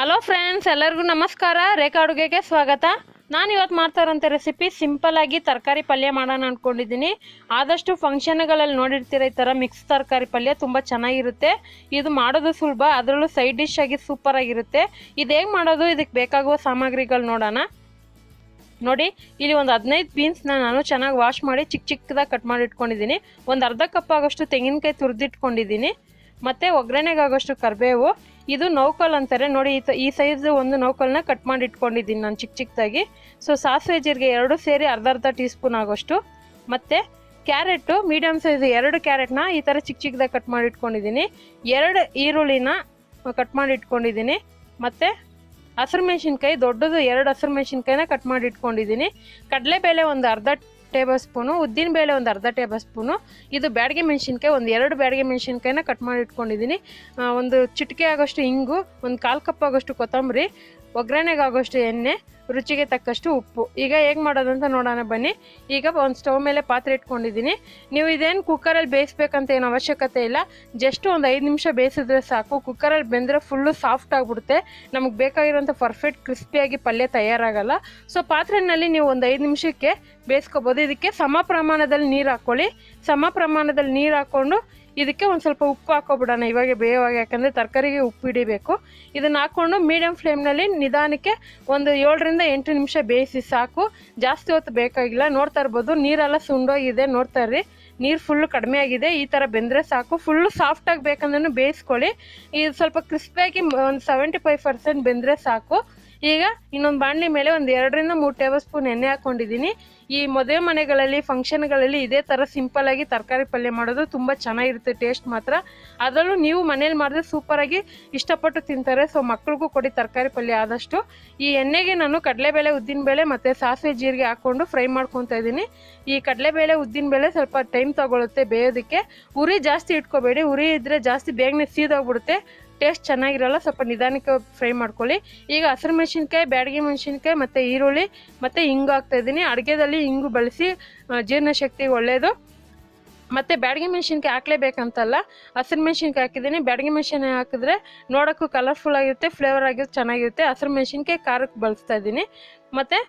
Hello friends, ಎಲ್ಲರಿಗೂ ನಮಸ್ಕಾರ. ರೇಖಾ ಅಡುಗೆಗೆ ಸ್ವಾಗತ. ನಾನು ಇವತ್ತು ಮಾಡ್ತಾ ಇರೋಂಥ ರೆಸಿಪಿ ಸಿಂಪಲ್ ಆಗಿ ತರಕಾರಿ ಪಲ್ಯ ಮಾಡೋಣ ಅಂದ್ಕೊಂಡಿದ್ದೀನಿ. ಆದಷ್ಟು ಫಂಕ್ಷನ್ಗಳಲ್ಲಿ ನೋಡಿರ್ತೀರ ಈ ಥರ ಮಿಕ್ಸ್ ತರಕಾರಿ ಪಲ್ಯ ತುಂಬ ಚೆನ್ನಾಗಿರುತ್ತೆ. ಇದು ಮಾಡೋದು ಸುಲಭ, ಅದರಲ್ಲೂ ಸೈಡ್ ಡಿಶ್ ಆಗಿ ಸೂಪರ್ ಆಗಿರುತ್ತೆ. ಇದು ಹೇಗೆ ಮಾಡೋದು, ಇದಕ್ಕೆ ಬೇಕಾಗುವ ಸಾಮಗ್ರಿಗಳು ನೋಡೋಣ. ನೋಡಿ, ಇಲ್ಲಿ ಒಂದು 15 ಬೀನ್ಸ್ನ ನಾನು ಚೆನ್ನಾಗಿ ವಾಶ್ ಮಾಡಿ ಚಿಕ್ಕದಾಗಿ ಕಟ್ ಮಾಡಿ ಇಟ್ಕೊಂಡಿದ್ದೀನಿ. ಒಂದು ಅರ್ಧ ಕಪ್ ಆಗೋಷ್ಟು ತೆಂಗಿನಕಾಯಿ ತುರಿದಿಟ್ಕೊಂಡಿದ್ದೀನಿ. ಮತ್ತು ಒಗ್ಗರಣೆಗಾಗೋಷ್ಟು ಕರಿಬೇವು. ಇದು ನೌಕಲ್ ಅಂತಾರೆ ನೋಡಿ, ಈ ಸೈಜ್ ಒಂದು ನೌಕಲ್ನ ಕಟ್ ಮಾಡಿ ಇಟ್ಕೊಂಡಿದ್ದೀನಿ ನಾನು ಚಿಕ್ಕದಾಗಿ. ಸೊ ಸಾಸಿವೆ ಜೀರಿಗೆ ಎರಡು ಸೇರಿ ಅರ್ಧ ಟೀ ಸ್ಪೂನ್ ಆಗೋಷ್ಟು. ಮತ್ತು ಕ್ಯಾರೆಟು ಮೀಡಿಯಮ್ ಸೈಜ್ 2 ಕ್ಯಾರೆಟ್ನ ಈ ಥರ ಚಿಕ್ಕದಾಗಿ ಕಟ್ ಮಾಡಿ ಇಟ್ಕೊಂಡಿದ್ದೀನಿ. 2 ಈರುಳ್ಳಿನ ಕಟ್ ಮಾಡಿ ಇಟ್ಕೊಂಡಿದ್ದೀನಿ. ಮತ್ತು ಹಸಿರು ಮೆಣಸಿನ್ಕಾಯಿ ದೊಡ್ಡದು 2 ಹಸಿರು ಮೆಣಸಿನ್ಕಾಯಿನ ಕಟ್ ಮಾಡಿ ಇಟ್ಕೊಂಡಿದ್ದೀನಿ. ಕಡಲೆಬೇಳೆ ಒಂದು ಅರ್ಧ ಟೇಬಲ್ ಸ್ಪೂನು, ಉದ್ದಿನ ಬೇಳೆ ಒಂದು ಅರ್ಧ ಟೇಬಲ್ ಸ್ಪೂನು. ಇದು ಬ್ಯಾಡಗೆ ಮೆಣಸಿನ್ಕಾಯಿ ಒಂದು 2 ಬ್ಯಾಡಗೆ ಮೆಣಸಿನ್ಕಾಯಿನ ಕಟ್ ಮಾಡಿ ಇಟ್ಕೊಂಡಿದ್ದೀನಿ. ಒಂದು ಚಿಟಿಕೆ ಆಗೋಷ್ಟು ಇಂಗು, ಒಂದು 1/4 ಕಪ್ ಆಗೋಷ್ಟು ಕೊತ್ತಂಬರಿ, ಒಗ್ಗರಣೆಗಾಗೋಷ್ಟು ಎಣ್ಣೆ, ರುಚಿಗೆ ತಕ್ಕಷ್ಟು ಉಪ್ಪು. ಈಗ ಹೇಗೆ ಮಾಡೋದಂತ ನೋಡೋಣ ಬನ್ನಿ. ಈಗ ಒಂದು ಸ್ಟವ್ ಮೇಲೆ ಪಾತ್ರೆ ಇಟ್ಕೊಂಡಿದ್ದೀನಿ. ನೀವು ಇದೇನು ಕುಕ್ಕರಲ್ಲಿ ಬೇಯಿಸ್ಬೇಕಂತ ಏನು ಅವಶ್ಯಕತೆ ಇಲ್ಲ, ಜಸ್ಟ್ ಒಂದು 5 ನಿಮಿಷ ಬೇಯಿಸಿದ್ರೆ ಸಾಕು. ಕುಕ್ಕರಲ್ಲಿ ಬೆಂದರೆ ಫುಲ್ಲು ಸಾಫ್ಟ್ ಆಗಿಬಿಡುತ್ತೆ, ನಮಗೆ ಬೇಕಾಗಿರೋಂಥ ಪರ್ಫೆಕ್ಟ್ ಕ್ರಿಸ್ಪಿಯಾಗಿ ಪಲ್ಯ ತಯಾರಾಗಲ್ಲ. ಸೊ ಪಾತ್ರೆಯಲ್ಲಿ ನೀವು ಒಂದು 5 ನಿಮಿಷಕ್ಕೆ ಬೇಯಿಸ್ಕೊಬೋದು. ಇದಕ್ಕೆ ಸಮ ಪ್ರಮಾಣದಲ್ಲಿ ನೀರು ಹಾಕ್ಕೊಳ್ಳಿ. ಸಮ ಪ್ರಮಾಣದಲ್ಲಿ ನೀರು ಹಾಕ್ಕೊಂಡು ಇದಕ್ಕೆ ಒಂದು ಸ್ವಲ್ಪ ಉಪ್ಪು ಹಾಕೋಬಿಡೋಣ ಇವಾಗ ಬೇಯುವಾಗ, ಯಾಕಂದರೆ ತರಕಾರಿಗೆ ಉಪ್ಪು ಹಿಡಿಬೇಕು. ಇದನ್ನು ಹಾಕ್ಕೊಂಡು ಮೀಡಿಯಮ್ ಫ್ಲೇಮ್ನಲ್ಲಿ ನಿಧಾನಕ್ಕೆ ಒಂದು 7 ರಿಂದ 8 ನಿಮಿಷ ಬೇಯಿಸಿ ಸಾಕು. ಜಾಸ್ತಿ ಹೊತ್ತು ಬೇಕಾಗಿಲ್ಲ. ನೋಡ್ತಾ ಇರ್ಬೋದು ನೀರೆಲ್ಲ ಸುಂಡೋಗಿದೆ, ನೋಡ್ತಾ ಇರ್ರಿ. ನೀರು ಫುಲ್ಲು ಕಡಿಮೆ ಆಗಿದೆ. ಈ ಥರ ಬೆಂದರೆ ಸಾಕು. ಫುಲ್ಲು ಸಾಫ್ಟಾಗಿ ಬೇಕಂದ್ರೂ ಬೇಯಿಸ್ಕೊಳ್ಳಿ. ಇದು ಸ್ವಲ್ಪ ಕ್ರಿಸ್ಪಿಯಾಗಿ ಒಂದು 75% ಬೆಂದರೆ ಸಾಕು. ಈಗ ಇನ್ನೊಂದು ಬಾಣಲಿ ಮೇಲೆ ಒಂದು 2 ರಿಂದ 3 ಟೇಬಲ್ ಸ್ಪೂನ್ ಎಣ್ಣೆ ಹಾಕ್ಕೊಂಡಿದ್ದೀನಿ. ಈ ಮದುವೆ ಮನೆಗಳಲ್ಲಿ ಫಂಕ್ಷನ್ಗಳಲ್ಲಿ ಇದೇ ಥರ ಸಿಂಪಲ್ಲಾಗಿ ತರಕಾರಿ ಪಲ್ಯ ಮಾಡೋದು ತುಂಬ ಚೆನ್ನಾಗಿರುತ್ತೆ, ಟೇಸ್ಟ್ ಮಾತ್ರ. ಅದರಲ್ಲೂ ನೀವು ಮನೇಲಿ ಮಾಡಿದ್ರೆ ಸೂಪರಾಗಿ ಇಷ್ಟಪಟ್ಟು ತಿಂತಾರೆ. ಸೊ ಮಕ್ಳಿಗೂ ಕೊಡಿ ತರಕಾರಿ ಪಲ್ಯ ಆದಷ್ಟು. ಈ ಎಣ್ಣೆಗೆ ನಾನು ಕಡಲೆಬೇಳೆ, ಉದ್ದಿನಬೇಳೆ ಮತ್ತು ಸಾಸಿವೆ ಜೀರಿಗೆ ಹಾಕ್ಕೊಂಡು ಫ್ರೈ ಮಾಡ್ಕೊತಾ ಇದ್ದೀನಿ. ಈ ಕಡಲೆಬೇಳೆ, ಉದ್ದಿನಬೇಳೆ ಸ್ವಲ್ಪ ಟೈಮ್ ತೊಗೊಳುತ್ತೆ ಬೇಯೋದಕ್ಕೆ. ಉರಿ ಜಾಸ್ತಿ ಇಟ್ಕೋಬೇಡಿ, ಉರಿ ಇದ್ದರೆ ಜಾಸ್ತಿ ಬೇಗನೆ ಸೀದೋಗ್ಬಿಡುತ್ತೆ, ಟೇಸ್ಟ್ ಚೆನ್ನಾಗಿರಲ್ಲ. ಸ್ವಲ್ಪ ನಿಧಾನಕ್ಕೆ ಫ್ರೈ ಮಾಡ್ಕೊಳ್ಳಿ. ಈಗ ಹಸಿರು ಮೆಣಸಿನ್ಕಾಯಿ, ಬ್ಯಾಡಗಿ ಮೆಣಸಿನ್ಕಾಯಿ ಮತ್ತು ಈರುಳ್ಳಿ ಮತ್ತು ಹಿಂಗು ಹಾಕ್ತಾಯಿದ್ದೀನಿ. ಅಡುಗೆದಲ್ಲಿ ಹಿಂಗು ಬಳಸಿ, ಜೀರ್ಣಶಕ್ತಿಗೆ ಒಳ್ಳೆಯದು. ಮತ್ತು ಬ್ಯಾಡಗಿ ಮೆಣಸಿನ್ಕಾಯಿ ಹಾಕಲೇಬೇಕಂತಲ್ಲ, ಹಸಿರು ಮೆಣಸಿನ್ಕಾಯಿ ಹಾಕಿದ್ದೀನಿ. ಬ್ಯಾಡಗಿ ಮೆಣಸಿನ್ಕಾಯಿ ಹಾಕಿದ್ರೆ ನೋಡೋಕ್ಕೂ ಕಲರ್ಫುಲ್ ಆಗಿರುತ್ತೆ, ಫ್ಲೇವರ್ ಆಗಿರುತ್ತೆ, ಚೆನ್ನಾಗಿರುತ್ತೆ. ಹಸಿರು ಮೆಣಸಿನ್ಕಾಯಿ ಖಾರಕ್ಕೆ ಬಳಸ್ತಾ ಇದ್ದೀನಿ. ಮತ್ತು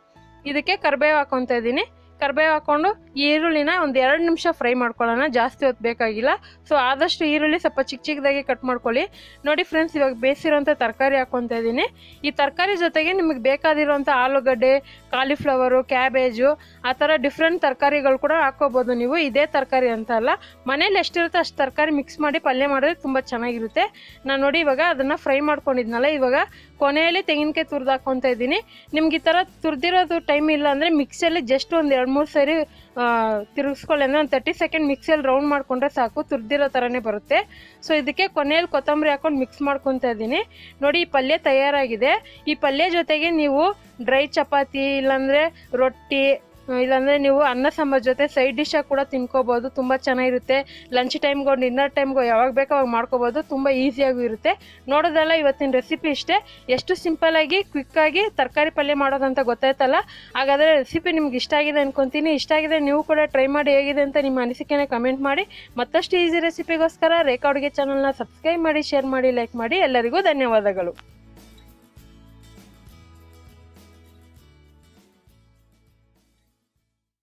ಇದಕ್ಕೆ ಕರಿಬೇವು ಹಾಕ್ಕೊತಾ ಇದ್ದೀನಿ. ಕರಿಬೇವು ಹಾಕ್ಕೊಂಡು ಈ ಈರುಳ್ಳಿನ ಒಂದು 2 ನಿಮಿಷ ಫ್ರೈ ಮಾಡ್ಕೊಳ್ಳೋಣ, ಜಾಸ್ತಿ ಹೊತ್ತು ಬೇಕಾಗಿಲ್ಲ. ಸೊ ಆದಷ್ಟು ಈರುಳ್ಳಿ ಸ್ವಲ್ಪ ಚಿಕ್ಕದಾಗಿ ಕಟ್ ಮಾಡ್ಕೊಳ್ಳಿ. ನೋಡಿ ಫ್ರೆಂಡ್ಸ್, ಇವಾಗ ಬೇಯಿಸಿರೋಂಥ ತರಕಾರಿ ಹಾಕ್ಕೊತಾ ಇದ್ದೀನಿ. ಈ ತರಕಾರಿ ಜೊತೆಗೆ ನಿಮಗೆ ಬೇಕಾದಿರೋಂಥ ಆಲೂಗಡ್ಡೆ, ಕಾಲಿಫ್ಲವರು, ಕ್ಯಾಬೇಜು, ಆ ಥರ ಡಿಫ್ರೆಂಟ್ ತರಕಾರಿಗಳು ಕೂಡ ಹಾಕ್ಕೋಬೋದು ನೀವು. ಇದೇ ತರಕಾರಿ ಅಂತ ಅಲ್ಲ, ಮನೇಲಿ ಎಷ್ಟಿರುತ್ತೆ ಅಷ್ಟು ತರಕಾರಿ ಮಿಕ್ಸ್ ಮಾಡಿ ಪಲ್ಯ ಮಾಡಿದ್ರೆ ತುಂಬ ಚೆನ್ನಾಗಿರುತ್ತೆ. ನಾನು ನೋಡಿ ಇವಾಗ ಅದನ್ನು ಫ್ರೈ ಮಾಡ್ಕೊಂಡಿದ್ನಲ್ಲ, ಇವಾಗ ಕೊನೆಯಲ್ಲಿ ತೆಂಗಿನಕಾಯಿ ತುರಿದು ಹಾಕ್ಕೊತಾ ಇದ್ದೀನಿ. ನಿಮ್ಗೆ ಈ ಥರ ತುರಿದಿರೋದು ಟೈಮ್ ಇಲ್ಲ ಅಂದರೆ ಮಿಕ್ಸಿಯಲ್ಲಿ ಜಸ್ಟ್ ಒಂದು 2-3 ಸರಿ ತಿರುಗಿಸ್ಕೊಳ್ಳಿ. ಅಂದರೆ ಒಂದು 30 ಸೆಕೆಂಡ್ ಮಿಕ್ಸಿಯಲ್ಲಿ ರೌಂಡ್ ಮಾಡಿಕೊಂಡ್ರೆ ಸಾಕು, ತುರಿದಿರೋ ಥರನೇ ಬರುತ್ತೆ. ಸೊ ಇದಕ್ಕೆ ಕೊನೆಯಲ್ಲಿ ಕೊತ್ತಂಬರಿ ಹಾಕ್ಕೊಂಡು ಮಿಕ್ಸ್ ಮಾಡ್ಕೊತಾ ಇದ್ದೀನಿ. ನೋಡಿ, ಈ ಪಲ್ಯ ತಯಾರಾಗಿದೆ. ಈ ಪಲ್ಯ ಜೊತೆಗೆ ನೀವು ಡ್ರೈ ಚಪಾತಿ, ಇಲ್ಲಾಂದರೆ ರೊಟ್ಟಿ, ಇಲ್ಲಾಂದರೆ ನೀವು ಅನ್ನ ಸಾಂಬಾರು ಜೊತೆ ಸೈಡ್ ಡಿಶ್ಶಾಗಿ ಕೂಡ ತಿನ್ಕೋಬೋದು. ತುಂಬ ಚೆನ್ನಾಗಿರುತ್ತೆ. ಲಂಚ್ ಟೈಮ್ಗೋ, ಡಿನ್ನರ್ ಟೈಮ್ಗೋ ಯಾವಾಗ ಬೇಕೋ ಅವಾಗ ಮಾಡ್ಕೋಬೋದು. ತುಂಬ ಈಸಿಯಾಗೂ ಇರುತ್ತೆ. ನೋಡೋದಲ್ಲ, ಇವತ್ತಿನ ರೆಸಿಪಿ ಇಷ್ಟೇ. ಎಷ್ಟು ಸಿಂಪಲ್ಲಾಗಿ ಕ್ವಿಕ್ಕಾಗಿ ತರಕಾರಿ ಪಲ್ಯ ಮಾಡೋದಂತ ಗೊತ್ತಾಯ್ತಲ್ಲ. ಹಾಗಾದರೆ ರೆಸಿಪಿ ನಿಮ್ಗೆ ಇಷ್ಟ ಆಗಿದೆ ಅಂದ್ಕೊತೀನಿ. ಇಷ್ಟ ಆಗಿದೆ ನೀವು ಕೂಡ ಟ್ರೈ ಮಾಡಿ, ಹೇಗಿದೆ ಅಂತ ನಿಮ್ಮ ಅನಿಸಿಕೆನ ಕಮೆಂಟ್ ಮಾಡಿ. ಮತ್ತಷ್ಟು ಈಸಿ ರೆಸಿಪಿಗೋಸ್ಕರ ರೇಖಾ ಅಡುಗೆ ಚಾನಲ್ನ ಸಬ್ಸ್ಕ್ರೈಬ್ ಮಾಡಿ, ಶೇರ್ ಮಾಡಿ, ಲೈಕ್ ಮಾಡಿ. ಎಲ್ಲರಿಗೂ ಧನ್ಯವಾದಗಳು.